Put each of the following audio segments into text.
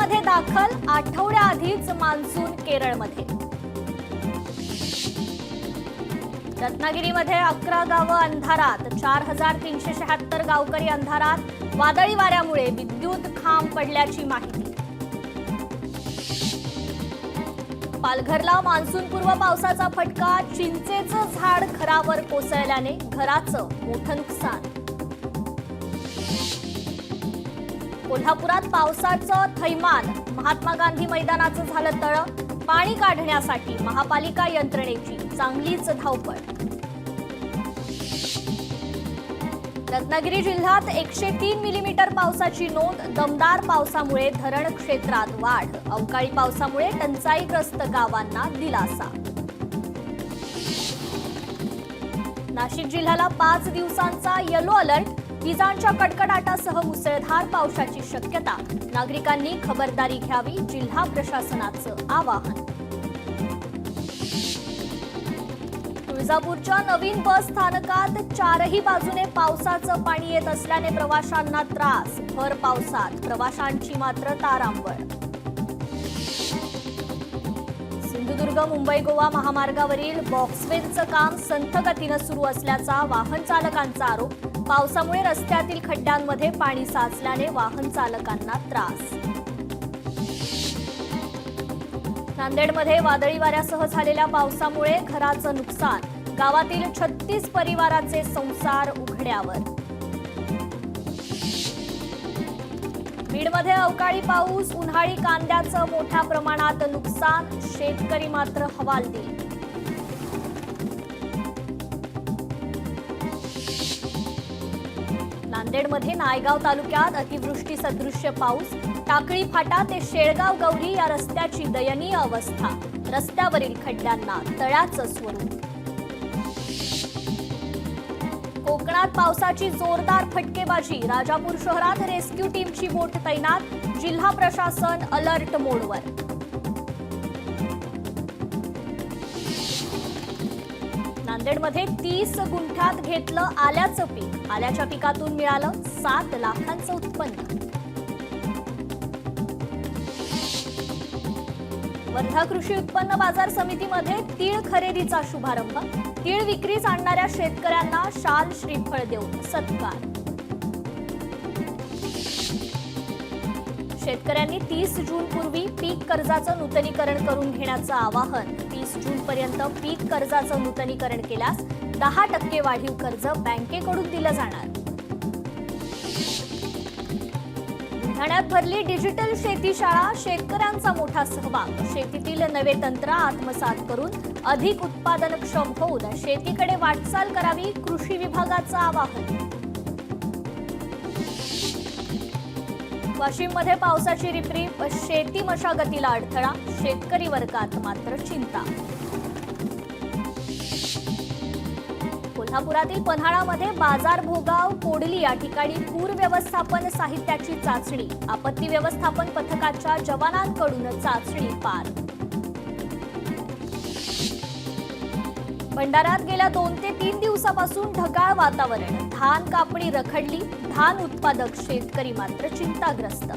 केरळमध्ये दाखल, आठवड्याआधीच मान्सून केरळमध्ये. रत्नागिरीमध्ये 11 गावं अंधारात, 4376 गावकरी अंधारात. वादळी वाऱ्यामुळे विद्युत खांब पडल्याची माहिती. पालघरला मान्सूनपूर्व पावसाचा फटका, चिंचेचं झाड घरावर कोसळल्याने घराचं मोठं नुकसान. कोल्हापुरात पावसाचं थैमान, महात्मा गांधी मैदानाचं झालं तळ. पाणी काढण्यासाठी महापालिका यंत्रणेची चांगलीच धावपळ. रत्नागिरी जिल्ह्यात 103 मिलीमीटर पावसाची नोंद. दमदार पावसामुळे धरण क्षेत्रात वाढ. अवकाळी पावसामुळे टंचाईग्रस्त गावांना दिलासा. नाशिक जिल्ह्याला 5 दिवसांचा येलो अलर्ट. विजांच्या कडकडाटासह मुसळधार पावसाची शक्यता. नागरिकांनी खबरदारी घ्यावी, जिल्हा प्रशासनाचं आवाहन. तुळजापूरच्या नवीन बस स्थानकात चारही बाजूने पावसाचं पाणी येत असल्याने प्रवाशांना त्रास. भर पावसात प्रवाशांची मात्र तारांबळ. सिंधुदुर्ग मुंबई गोवा महामार्गावरील बॉक्सवेलचं काम संथ गतीनं सुरू असल्याचा वाहन चालकांचा आरोप. पावसामुळे रस्त्यातील खड्ड्यांमध्ये पाणी साचल्याने वाहन चालकांना त्रास. नांदेडमध्ये वादळी वाऱ्यासह झालेल्या पावसामुळे घराचं नुकसान. गावातील 36 परिवाराचे संसार उघड्यावर. बीडमध्ये अवकाळी पाऊस, उन्हाळी कांद्याचं मोठ्या प्रमाणात नुकसान. शेतकरी मात्र हवालदिल. नांदेडमध्ये नायगाव तालुक्यात अतिवृष्टी सदृश्य पाऊस. टाकळी फाटा ते शेळगाव गौरी या रस्त्याची दयनीय अवस्था. रस्त्यावरील खड्ड्यांना तळ्याचं स्वरूप. कोकणात पावसाची जोरदार फटकेबाजी. राजापूर शहरात रेस्क्यू टीमची बोट तैनात. जिल्हा प्रशासन अलर्ट मोडवर. नांदेडमध्ये 30 गुंठ्यात घेतलं आल्याचं पीक. आल्याच्या पिकातून मिळालं 7 लाखांचं उत्पन्न. वर्धा कृषी उत्पन्न बाजार समितीमध्ये तीळ खरेदीचा शुभारंभ. तीळ विक्रीस आणणाऱ्या शेतकऱ्यांना शाल श्रीफळ देऊन सत्कार. शेतकऱ्यांनी 30 जून पूर्वी पीक कर्जाचं नूतनीकरण करून घेण्याचं आवाहन. 30 जून पर्यंत पीक कर्जाचं नूतनीकरण केल्यास 10% वाढीव कर्ज बँकेकडून दिलं जाणार. बुलढाण्यात भरली डिजिटल शेती शाळा. शेतकऱ्यांचा मोठा सहभाग. शेतीतील नवे तंत्र आत्मसात करून अधिक उत्पादनक्षम होऊन शेतीकडे वाटचाल करावी, कृषी विभागाचं आवाहन. वाशिममध्ये पावसाची रिपरिप, शेती मशागतीला अडथळा. शेतकरी वर्गात मात्र चिंता. कोल्हापुरातील पन्हाळामध्ये बाजार भोगाव कोडली या ठिकाणी पूर व्यवस्थापन साहित्याची चाचणी. आपत्ती व्यवस्थापन पथकाच्या जवानांकडून चाचणी पार. भंडाऱ्यात गेल्या 2 ते 3 दिवसापासून ढगाळ वातावरण. धान कापणी रखडली. धान उत्पादक शेतकरी मात्र चिंताग्रस्त.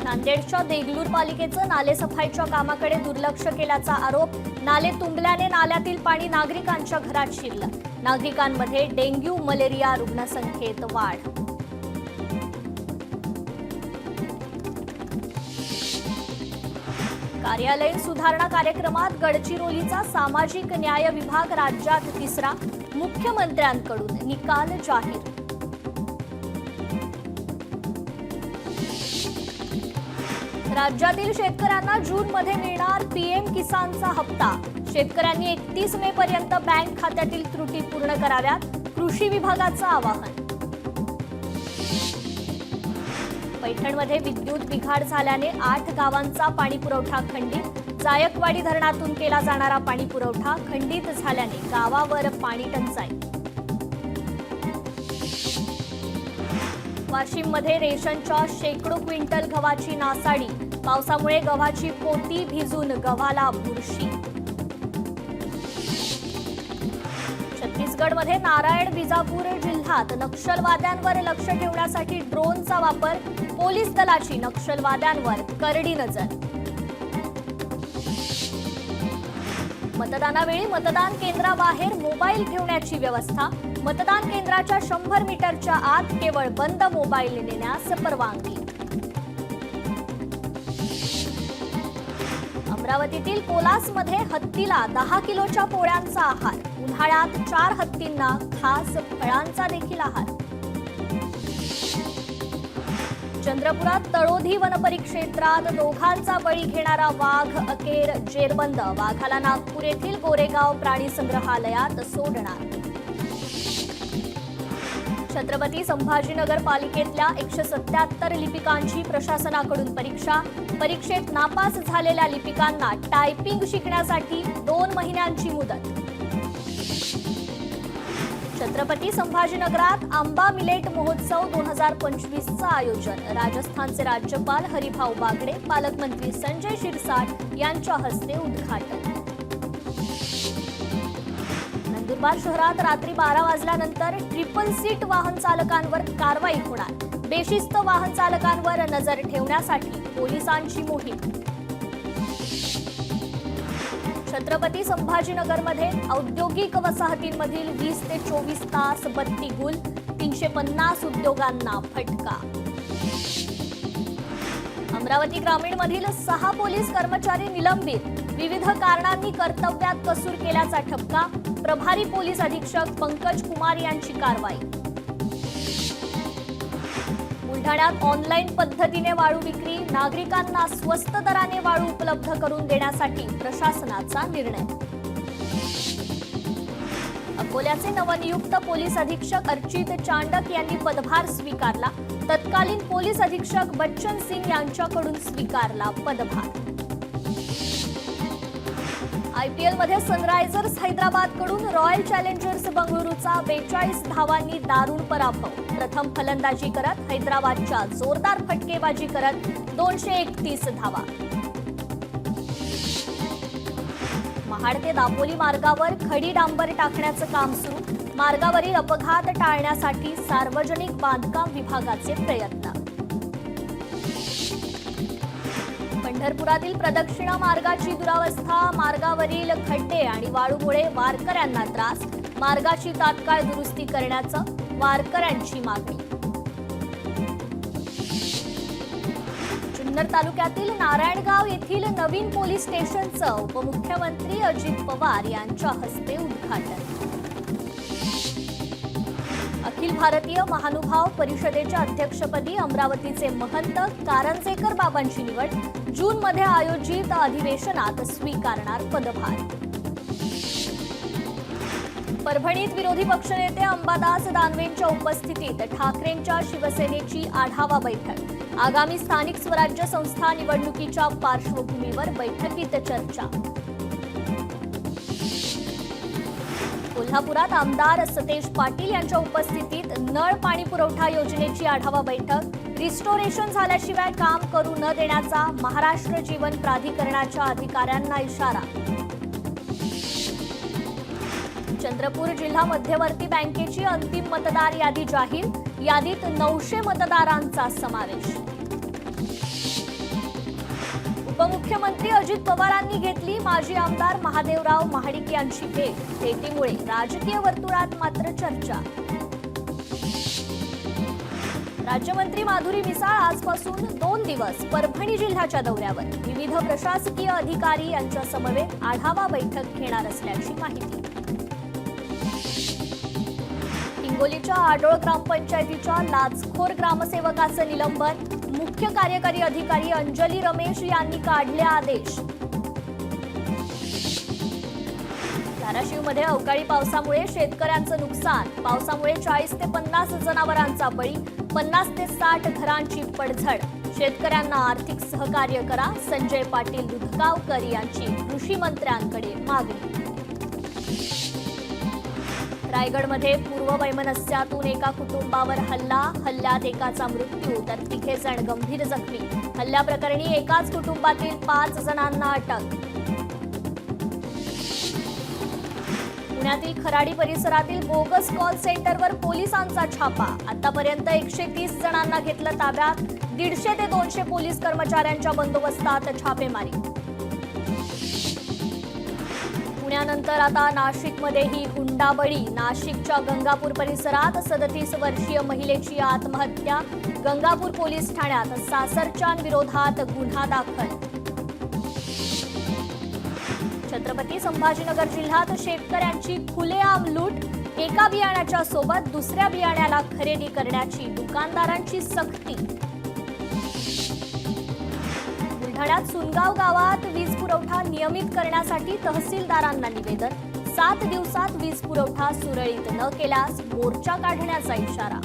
नांदेडच्या देगलूर पालिकेचं नालेसफाईच्या कामाकडे दुर्लक्ष केल्याचा आरोप. नाले तुंबल्याने नाल्यातील पाणी नागरिकांच्या घरात शिरलं. नागरिकांमध्ये डेंग्यू मलेरिया रुग्णसंख्येत वाढ. कार्यालयीन सुधारणा कार्यक्रमात गडचिरोलीचा सामाजिक न्याय विभाग राज्यात 3रा. मुख्यमंत्र्यांकडून निकाल जाहीर. राज्यातील शेतकऱ्यांना जूनमध्ये मिळणार पीएम किसानचा हप्ता. शेतकऱ्यांनी 31 मे पर्यंत बँक खात्यातील त्रुटी पूर्ण कराव्यात, कृषी विभागाचं आवाहन. पैठणमध्ये विद्युत बिघाड झाल्याने 8 गावांचा पाणी पुरवठा खंडित. जायकवाडी धरणातून केला जाणारा पाणी पुरवठा खंडित झाल्याने गावावर पाणी टंचाई. वाशिममध्ये रेशनच्या शेकडो क्विंटल गव्हाची नासाडी. पावसामुळे गव्हाची पोती भिजून गव्हाला बुरशी. छत्तीसगडमध्ये नारायण विजापूर जिल्ह्यात नक्षलवाद्यांवर लक्ष ठेवण्यासाठी ड्रोनचा वापर. पोलीस दलाची नक्षलवाद्यांवर करडी नजर. मतदानावेळी मतदान केंद्राबाहेर मोबाईल ठेवण्याची व्यवस्था. मतदान केंद्राच्या 100 मीटरच्या आत केवळ बंद मोबाईल नेण्यास परवानगी. अमरावतीतील कोलासमध्ये हत्तीला 10 किलोच्या पोळ्यांचा आहार. उन्हाळ्यात 4 हत्तींना खास फळांचा देखील आहार. चंद्रपुरात तळोधी वनपरिक्षेत्रात दोघांचा बळी घेणारा वाघ अखेर जेरबंद. वाघाला नागपूर येथील गोरेगाव प्राणी संग्रहालयात सोडणार. छत्रपती संभाजीनगर पालिकेतल्या 177 लिपिकांची प्रशासनाकडून परीक्षा. परीक्षेत नापास झालेल्या लिपिकांना टायपिंग शिकण्यासाठी 2 महिन्यांची मुदत. छत्रपती संभाजीनगरात आंबा मिलेट महोत्सव 2025चं आयोजन. राजस्थानचे राज्यपाल हरिभाऊ बागडे, पालकमंत्री संजय शिरसाट यांच्या हस्ते उद्घाटन. नंदुरबार शहरात रात्री 12 वाजल्यानंतर ट्रिपल सीट वाहन चालकांवर कारवाई होणार. बेशिस्त वाहन चालकांवर नजर ठेवण्यासाठी पोलिसांची मोहीम. छत्रपती संभाजीनगरमध्ये औद्योगिक वसाहतींमधील 20 ते 24 तास बत्ती गुल. 350 उद्योगांना फटका. अमरावती ग्रामीणमधील 6 पोलीस कर्मचारी निलंबित. विविध कारणांनी कर्तव्यात कसूर केल्याचा ठपका. प्रभारी पोलीस अधीक्षक पंकज कुमार यांची कारवाई. बुलढाण्यात ऑनलाईन पद्धतीने वाळू विक्री. नागरिकांना स्वस्त दराने वाळू उपलब्ध करून देण्यासाठी प्रशासनाचा निर्णय. अकोल्याचे नवनियुक्त पोलीस अधीक्षक अर्चित चांडक यांनी पदभार स्वीकारला. तत्कालीन पोलीस अधीक्षक बच्चन सिंग यांच्याकडून स्वीकारला पदभार. आयपीएलमध्ये सनरायझर्स हैदराबादकडून रॉयल चॅलेंजर्स बंगळुरूचा 42 धावांनी दारुण पराभव. प्रथम फलंदाजी करत हैदराबादच्या जोरदार फटकेबाजी करत 231 धावा. महाड ते दापोली मार्गावर खडी डांबर टाकण्याचं काम सुरू. मार्गावरील अपघात टाळण्यासाठी सार्वजनिक बांधकाम विभागाचे प्रयत्न. पंढरपुरातील प्रदक्षिणा मार्गाची दुरावस्था. मार्गावरील खड्डे आणि वाळूमुळे वारकऱ्यांना त्रास. मार्गाची तात्काळ दुरुस्ती करण्याचं वारकऱ्यांची मागणी. जुन्नर तालुक्यातील नारायणगाव येथील नवीन पोलीस स्टेशनचं उपमुख्यमंत्री अजित पवार यांच्या हस्ते उद्घाटन. अखिल भारतीय महानुभाव परिषदेच्या अध्यक्षपदी अमरावतीचे महंत कारंजेकर बाबांची निवड. जूनमध्ये आयोजित अधिवेशनात स्वीकारणार पदभार. परभणीत विरोधी पक्षनेते अंबादास दानवेंच्या उपस्थितीत ठाकरेंच्या शिवसेनेची आढावा बैठक. आगामी स्थानिक स्वराज्य संस्था निवडणुकीच्या पार्श्वभूमीवर बैठकीत चर्चा. कोल्हापुरात आमदार सतेज पाटील यांच्या उपस्थितीत नळ पाणी पुरवठा योजनेची आढावा बैठक. रिस्टोरेशन झाल्याशिवाय काम करू न देण्याचा महाराष्ट्र जीवन प्राधिकरणाच्या अधिकाऱ्यांना इशारा. चंद्रपूर जिल्हा मध्यवर्ती बँकेची अंतिम मतदार यादी जाहीर. यादीत 900 मतदारांचा समावेश. उपमुख्यमंत्री अजित पवारांनी घेतली माजी आमदार महादेवराव महाडिक यांची भेट. भेटीमुळे राजकीय वर्तुळात मात्र चर्चा. राज्यमंत्री माधुरी मिसाळ आजपासून 2 दिवस परभणी जिल्ह्याच्या दौऱ्यावर. विविध प्रशासकीय अधिकारी यांच्या समवेत आढावा बैठक घेणार असल्याची माहिती. हिंगोलीच्या आडोळ ग्रामपंचायतीच्या लाचखोर ग्रामसेवकाचं निलंबन. मुख्य कार्यकारी अधिकारी अंजली रमेश यांनी काढले आदेश. धाराशिवमध्ये अवकाळी पावसामुळे शेतकऱ्यांचं नुकसान. पावसामुळे 40 ते 50 जनावरांचा बळी. 50 ते 60 घरांची पडझड. शेतकऱ्यांना आर्थिक सहकार्य करा. संजय पाटील दुधगावकर यांची कृषी मंत्र्यांकडे मागणी. रायगडमध्ये पूर्ववैमनस्यातून एका कुटुंबावर हल्ल्यात एकाचा मृत्यू तर 3 जण गंभीर जखमी. हल्ल्याप्रकरणी एकाच कुटुंबातील 5 जणांना अटक. पुण्यातील खराडी परिसरातील बोगस कॉल सेंटरवर पोलिसांचा छापा. आतापर्यंत 130 जणांना घेतलं ताब्यात. 150 ते 200 पोलीस कर्मचाऱ्यांच्या बंदोबस्तात छापेमारी. पुण्यानंतर आता नाशिकमध्येही हुंडाबळी. नाशिकच्या गंगापूर परिसरात 37 वर्षीय महिलेची आत्महत्या. गंगापूर पोलीस ठाण्यात सासरच्यांविरोधात गुन्हा दाखल. छत्रपती संभाजीनगर जिल्ह्यात शेतकऱ्यांची खुलेआम लूट. एका बियाण्याच्या सोबत दुसऱ्या बियाण्याला खरेदी करण्याची दुकानदारांची सक्ती. बुलढाण्यात सुनगाव गावात वीज पुरवठा नियमित करण्यासाठी तहसीलदारांना निवेदन. 7 दिवसात वीज पुरवठा सुरळीत न केल्यास मोर्चा काढण्याचा इशारा.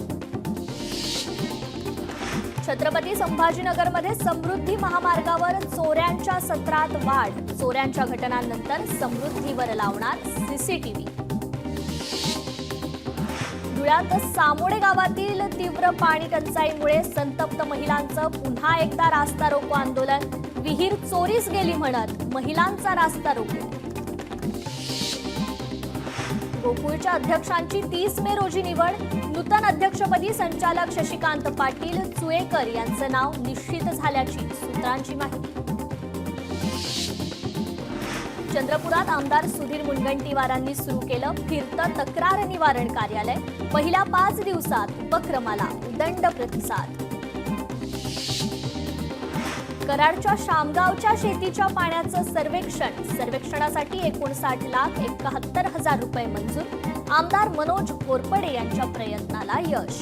छत्रपती संभाजीनगरमध्ये समृद्धी महामार्गावर चोऱ्यांच्या सत्रात वाढ. चोऱ्यांच्या घटनांनंतर समृद्धीवर लावणार सीसीटीव्ही. धुळ्यात सामोडे गावातील तीव्र पाणी टंचाईमुळे संतप्त महिलांचं पुन्हा एकदा रास्ता रोको आंदोलन. विहीर चोरीस गेली म्हणत महिलांचा रास्ता रोको. गोकुळच्या अध्यक्षांची 30 मे रोजी निवड. नूतन अध्यक्षपदी संचालक शशिकांत पाटील चुएकर यांचं नाव निश्चित झाल्याची सूत्रांची माहिती. चंद्रपुरात आमदार सुधीर मुनगंटीवारांनी सुरू केलं फिरतं तक्रार निवारण कार्यालय. पहिल्या 5 दिवसात उपक्रमाला उदंड प्रतिसाद. कराडच्या शामगावच्या शेतीच्या पाण्याचं सर्वेक्षण. सर्वेक्षणासाठी 59,71,000 रुपये मंजूर. आमदार मनोज कोरपडे यांच्या प्रयत्नाला यश.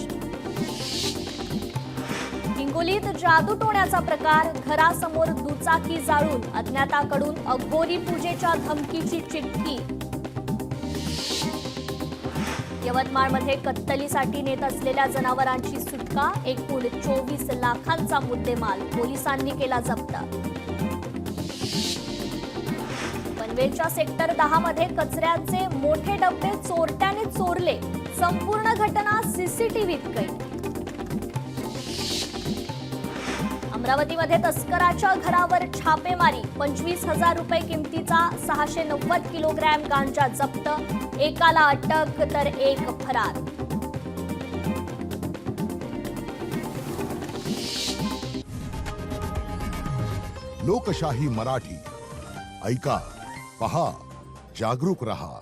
हिंगोलीत जादूटोण्याचा प्रकार. घरासमोर दुचाकी जाळून अज्ञाताकडून अघोरी पूजेच्या धमकीची चिठ्ठी. यवतमाळमध्ये कत्तलीसाठी नेत असलेल्या जनावरांची सुटका. एकूण 24 लाखांचा मुद्देमाल पोलिसांनी केला जप्त. पनवेलच्या सेक्टर 10 मध्ये कचऱ्याचे मोठे डबे चोरट्याने चोरले. संपूर्ण घटना सीसीटीव्हीत कैद. अमरावतीमध्ये तस्कराच्या घरावर छापेमारी. 25,000 रुपये किमतीचा 690 किलोग्रॅम गांजा जप्त. एकाला अटक तर एक फरार. लोकशाही मराठी ऐका, पहा, जागरूक रहा.